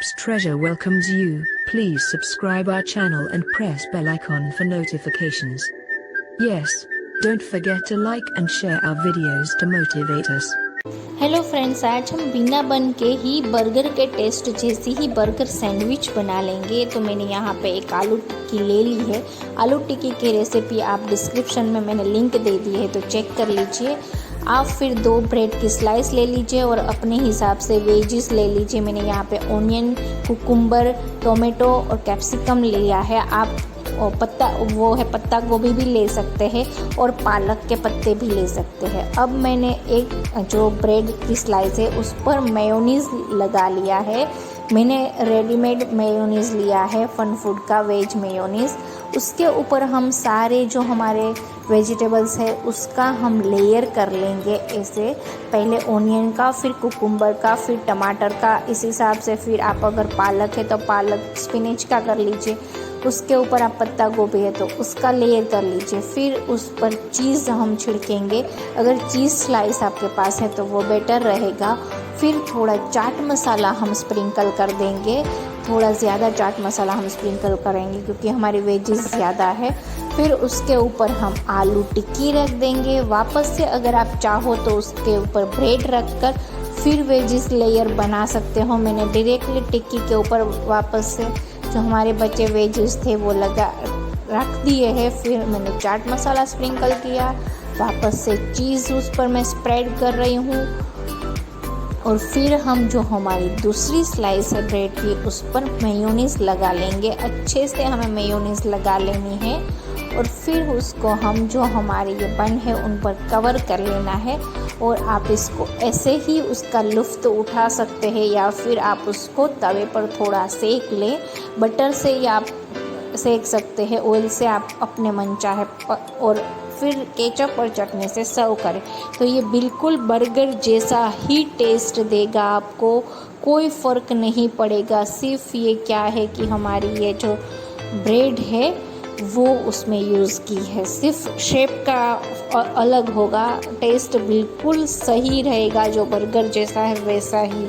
Apps Treasure welcomes you. Please subscribe our channel and press bell icon for notifications. Yes, don't forget to like and share our videos to motivate us. Hello friends, आज हम बिना बन के ही burger के test जैसी ही burger sandwich बना लेंगे। तो मैंने यहाँ पे एक आलू टिक्की ले ली है। आलू टिक्की की रेसिपी आप डिस्क्रिप्शन में मैंने लिंक दे दी है, तो चेक कर लीजिए। आप फिर 2 ब्रेड की स्लाइस ले लीजिए और अपने हिसाब से वेजिस ले लीजिए। मैंने यहाँ पे ऑनियन, कुकुम्बर, टोमेटो और कैप्सिकम लिया है। आप और पत्ता गोभी भी ले सकते हैं और पालक के पत्ते भी ले सकते हैं। अब मैंने एक जो ब्रेड की स्लाइस है उस पर मेयोनीज़ लगा लिया है। मैंने रेडीमेड मेयोनीज़ लिया है, फन फूड का वेज मेयोनीज़। उसके ऊपर हम सारे जो हमारे वेजिटेबल्स है उसका हम लेयर कर लेंगे ऐसे। पहले ऑनियन का, फिर कुकुम्बर का, फिर टमाटर का, इस हिसाब से। फिर आप अगर पालक है तो पालक, स्पिनच का कर लीजिए। उसके ऊपर आप पत्ता गोभी है तो उसका लेयर कर लीजिए। फिर उस पर चीज़ हम छिड़केंगे। अगर चीज़ स्लाइस आपके पास है तो वो बेटर रहेगा। फिर थोड़ा चाट मसाला हम स्प्रिंकल कर देंगे। थोड़ा ज़्यादा चाट मसाला हम स्प्रिंकल करेंगे क्योंकि हमारी वेजिस ज़्यादा है। फिर उसके ऊपर हम आलू टिक्की रख देंगे। वापस से अगर आप चाहो तो उसके ऊपर ब्रेड रख कर फिर वेजिस लेयर बना सकते हो। मैंने डायरेक्टली टिक्की के ऊपर वापस से जो हमारे बचे वेजिस थे वो रख दिए हैं। फिर मैंने चाट मसाला स्प्रिंकल किया। वापस से चीज़ उस पर मैं स्प्रेड कर रही हूँ। और फिर हम जो हमारी दूसरी स्लाइस है ब्रेड की उस पर मेयोनीज़ लगा लेंगे। अच्छे से हमें मेयोनीज़ लगा लेनी है। और फिर उसको हम जो हमारे ये बन है उन पर कवर कर लेना है। और आप इसको ऐसे ही उसका लुत्फ़ उठा सकते हैं या फिर आप उसको तवे पर थोड़ा सेक लें। बटर से या आप सेक सकते हैं, ऑयल से आप अपने मन चाहे। और फिर केचप और चटनी से सर्व करें तो ये बिल्कुल बर्गर जैसा ही टेस्ट देगा। आपको कोई फ़र्क नहीं पड़ेगा। सिर्फ ये क्या है कि हमारी ये जो ब्रेड है वो उसमें यूज़ की है। सिर्फ शेप का अलग होगा, टेस्ट बिल्कुल सही रहेगा। जो बर्गर जैसा है वैसा ही।